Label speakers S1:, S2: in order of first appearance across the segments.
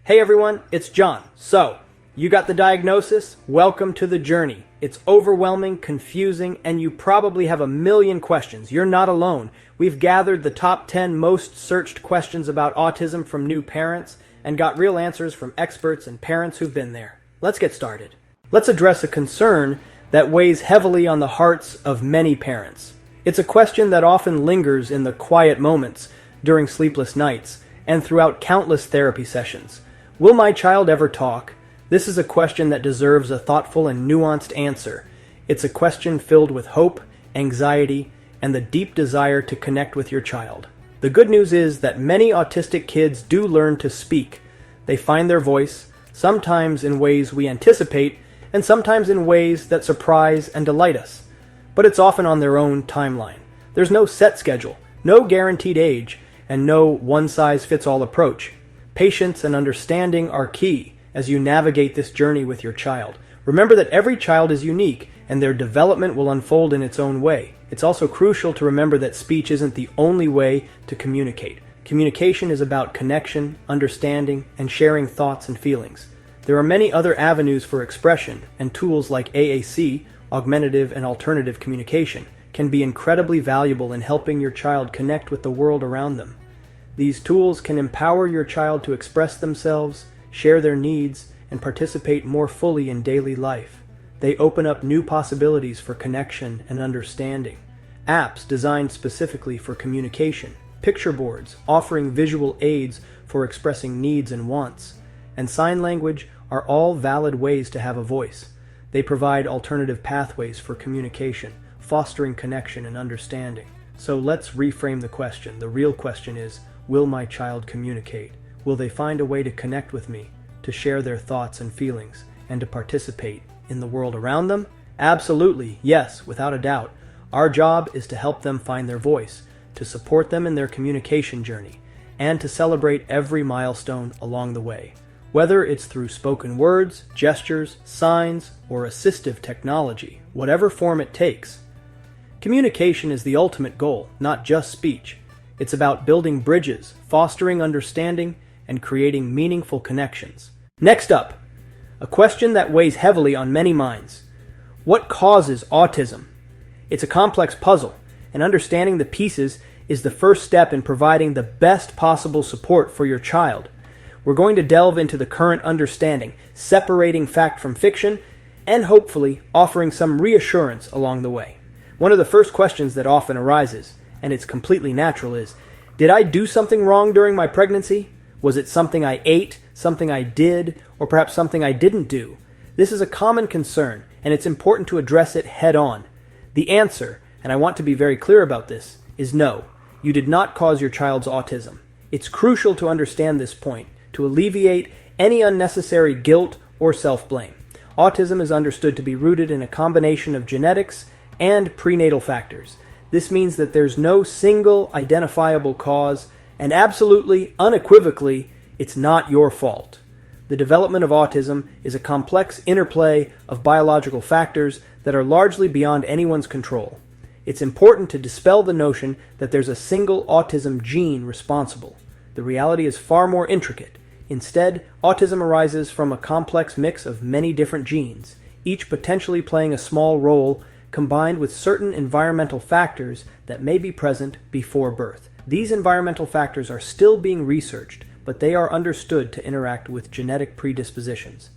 S1: Hey everyone, it's John. So, you got the diagnosis? Welcome to the journey. It's overwhelming, confusing, and you probably have a million questions. You're not alone. We've gathered the top 10 most searched questions about autism from new parents and got real answers from experts and parents who've been there. Let's get started. Let's address a concern that weighs heavily on the hearts of many parents. It's a question that often lingers in the quiet moments during sleepless nights and throughout countless therapy sessions. Will my child ever talk? This is a question that deserves a thoughtful and nuanced answer. It's a question filled with hope, anxiety, and the deep desire to connect with your child. The good news is that many autistic kids do learn to speak. They find their voice, sometimes in ways we anticipate, and sometimes in ways that surprise and delight us. But it's often on their own timeline. There's no set schedule, no guaranteed age, and no one-size-fits-all approach. Patience and understanding are key as you navigate this journey with your child. Remember that every child is unique and their development will unfold in its own way. It's also crucial to remember that speech isn't the only way to communicate. Communication is about connection, understanding, and sharing thoughts and feelings. There are many other avenues for expression, and tools like AAC, augmentative and alternative communication, can be incredibly valuable in helping your child connect with the world around them. These tools can empower your child to express themselves, share their needs, and participate more fully in daily life. They open up new possibilities for connection and understanding. Apps designed specifically for communication, picture boards offering visual aids for expressing needs and wants, and sign language are all valid ways to have a voice. They provide alternative pathways for communication, fostering connection and understanding. So let's reframe the question. The real question is, will my child communicate? Will they find a way to connect with me, to share their thoughts and feelings, and to participate in the world around them? Absolutely, yes, without a doubt. Our job is to help them find their voice, to support them in their communication journey, and to celebrate every milestone along the way. Whether it's through spoken words, gestures, signs, or assistive technology, whatever form it takes. Communication is the ultimate goal, not just speech. It's about building bridges, fostering understanding, and creating meaningful connections. Next up, a question that weighs heavily on many minds. What causes autism? It's a complex puzzle, and understanding the pieces is the first step in providing the best possible support for your child. We're going to delve into the current understanding, separating fact from fiction, and hopefully offering some reassurance along the way. One of the first questions that often arises, and it's completely natural, is, did I do something wrong during my pregnancy? Was it something I ate, something I did, or perhaps something I didn't do? This is a common concern, and it's important to address it head on. The answer, and I want to be very clear about this, is no. You did not cause your child's autism. It's crucial to understand this point, to alleviate any unnecessary guilt or self-blame. Autism is understood to be rooted in a combination of genetics and prenatal factors. This means that there's no single identifiable cause, and absolutely, unequivocally, it's not your fault. The development of autism is a complex interplay of biological factors that are largely beyond anyone's control. It's important to dispel the notion that there's a single autism gene responsible. The reality is far more intricate. Instead, autism arises from a complex mix of many different genes, each potentially playing a small role combined with certain environmental factors that may be present before birth. These environmental factors are still being researched, but they are understood to interact with genetic predispositions.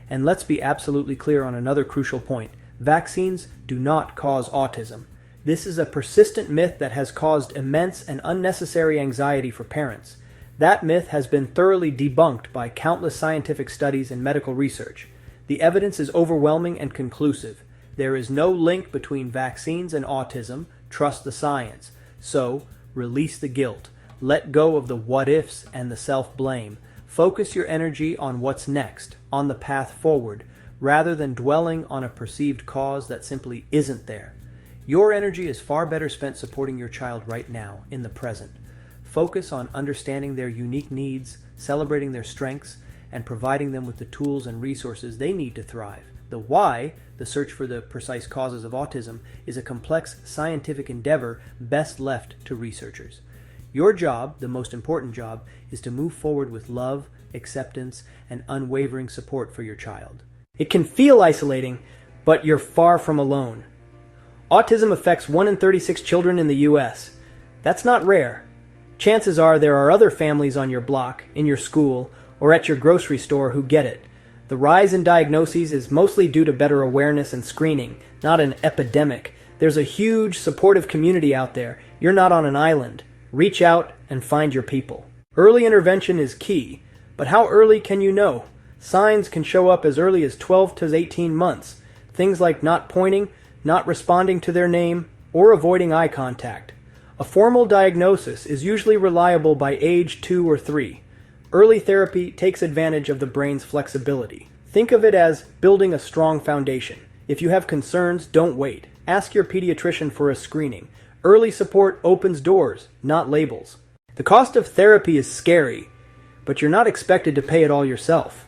S1: And let's be absolutely clear on another crucial point. Vaccines do not cause autism. This is a persistent myth that has caused immense and unnecessary anxiety for parents. That myth has been thoroughly debunked by countless scientific studies and medical research. The evidence is overwhelming and conclusive. There is no link between vaccines and autism. Trust the science. So, release the guilt. Let go of the what-ifs and the self-blame. Focus your energy on what's next, on the path forward, rather than dwelling on a perceived cause that simply isn't there. Your energy is far better spent supporting your child right now, in the present. Focus on understanding their unique needs, celebrating their strengths, and providing them with the tools and resources they need to thrive. The why, the search for the precise causes of autism, is a complex scientific endeavor best left to researchers. Your job, the most important job, is to move forward with love, acceptance, and unwavering support for your child. It can feel isolating, but you're far from alone. Autism affects 1 in 36 children in the U.S. That's not rare. Chances are there are other families on your block, in your school, or at your grocery store who get it. The rise in diagnoses is mostly due to better awareness and screening, not an epidemic. There's a huge, supportive community out there. You're not on an island. Reach out and find your people. Early intervention is key, but how early can you know? Signs can show up as early as 12 to 18 months. Things like not pointing, not responding to their name, or avoiding eye contact. A formal diagnosis is usually reliable by age 2 or 3. Early therapy takes advantage of the brain's flexibility. Think of it as building a strong foundation. If you have concerns, don't wait. Ask your pediatrician for a screening. Early support opens doors, not labels. The cost of therapy is scary, but you're not expected to pay it all yourself.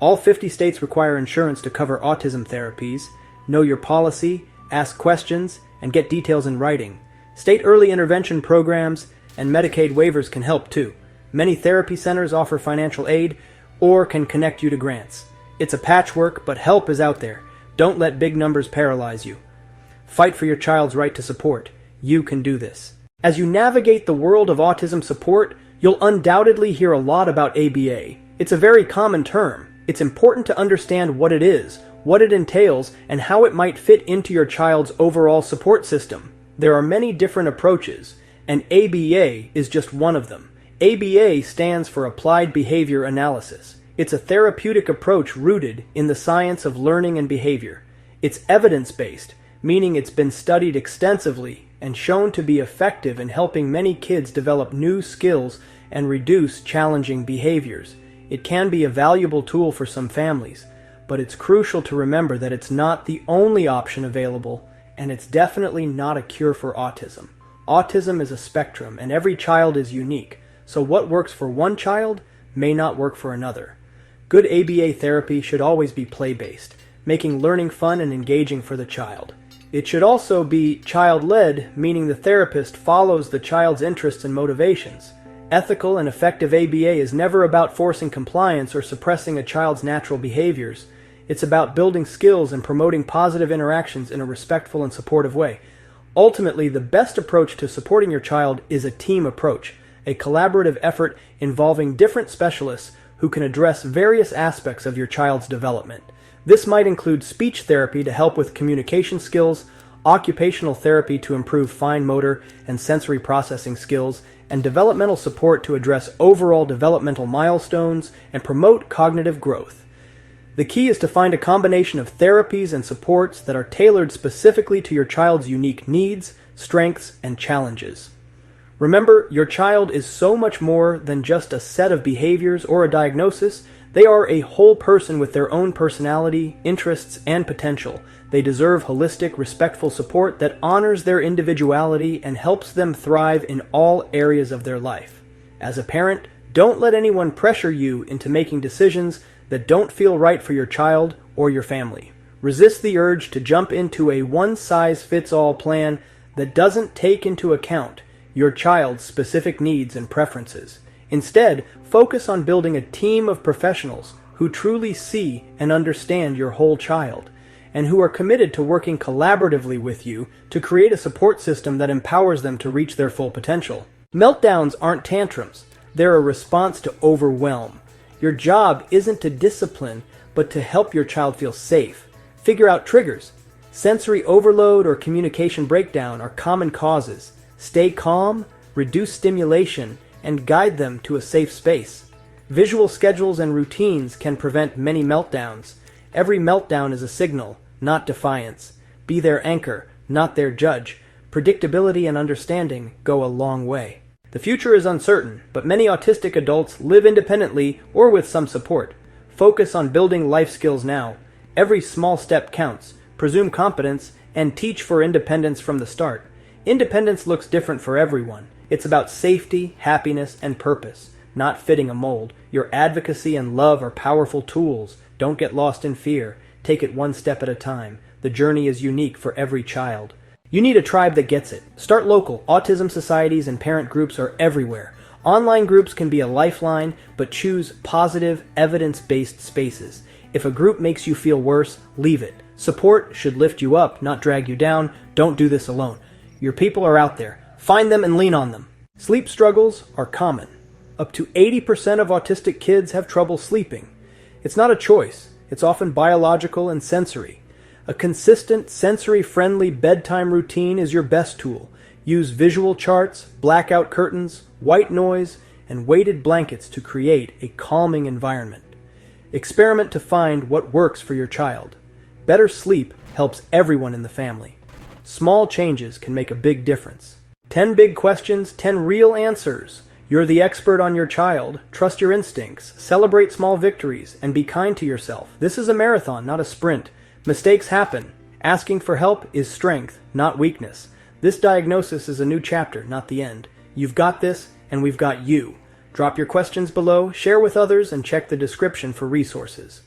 S1: All 50 states require insurance to cover autism therapies. Know your policy, ask questions, and get details in writing. State early intervention programs and Medicaid waivers can help too. Many therapy centers offer financial aid or can connect you to grants. It's a patchwork, but help is out there. Don't let big numbers paralyze you. Fight for your child's right to support. You can do this. As you navigate the world of autism support, you'll undoubtedly hear a lot about ABA. It's a very common term. It's important to understand what it is, what it entails, and how it might fit into your child's overall support system. There are many different approaches, and ABA is just one of them. ABA stands for Applied Behavior Analysis. It's a therapeutic approach rooted in the science of learning and behavior. It's evidence-based, meaning it's been studied extensively and shown to be effective in helping many kids develop new skills and reduce challenging behaviors. It can be a valuable tool for some families, but it's crucial to remember that it's not the only option available, and it's definitely not a cure for autism. Autism is a spectrum, and every child is unique. So what works for one child may not work for another. Good ABA therapy should always be play-based, making learning fun and engaging for the child. It should also be child-led, meaning the therapist follows the child's interests and motivations. Ethical and effective ABA is never about forcing compliance or suppressing a child's natural behaviors. It's about building skills and promoting positive interactions in a respectful and supportive way. Ultimately, the best approach to supporting your child is a team approach, a collaborative effort involving different specialists who can address various aspects of your child's development. This might include speech therapy to help with communication skills, occupational therapy to improve fine motor and sensory processing skills, and developmental support to address overall developmental milestones and promote cognitive growth. The key is to find a combination of therapies and supports that are tailored specifically to your child's unique needs, strengths, and challenges. Remember, your child is so much more than just a set of behaviors or a diagnosis. They are a whole person with their own personality, interests, and potential. They deserve holistic, respectful support that honors their individuality and helps them thrive in all areas of their life. As a parent, don't let anyone pressure you into making decisions that don't feel right for your child or your family. Resist the urge to jump into a one-size-fits-all plan that doesn't take into account your child's specific needs and preferences. Instead, focus on building a team of professionals who truly see and understand your whole child, and who are committed to working collaboratively with you to create a support system that empowers them to reach their full potential. Meltdowns aren't tantrums. They're a response to overwhelm. Your job isn't to discipline, but to help your child feel safe. Figure out triggers. Sensory overload or communication breakdown are common causes. Stay calm, reduce stimulation, and guide them to a safe space. Visual schedules and routines can prevent many meltdowns. Every meltdown is a signal, not defiance. Be their anchor, not their judge. Predictability and understanding go a long way. The future is uncertain, but many autistic adults live independently or with some support. Focus on building life skills now. Every small step counts. Presume competence and teach for independence from the start. Independence looks different for everyone. It's about safety, happiness, and purpose, not fitting a mold. Your advocacy and love are powerful tools. Don't get lost in fear. Take it one step at a time. The journey is unique for every child. You need a tribe that gets it. Start local. Autism societies and parent groups are everywhere. Online groups can be a lifeline, but choose positive, evidence-based spaces. If a group makes you feel worse, leave it. Support should lift you up, not drag you down. Don't do this alone. Your people are out there. Find them and lean on them. Sleep struggles are common. Up to 80% of autistic kids have trouble sleeping. It's not a choice. It's often biological and sensory. A consistent, sensory-friendly bedtime routine is your best tool. Use visual charts, blackout curtains, white noise, and weighted blankets to create a calming environment. Experiment to find what works for your child. Better sleep helps everyone in the family. Small changes can make a big difference. 10 big questions, 10 real answers. You're the expert on your child. Trust your instincts. Celebrate small victories and be kind to yourself. This is a marathon, not a sprint. Mistakes happen. Asking for help is strength, not weakness. This diagnosis is a new chapter, not the end. You've got this, and we've got you. Drop your questions below, share with others, and check the description for resources.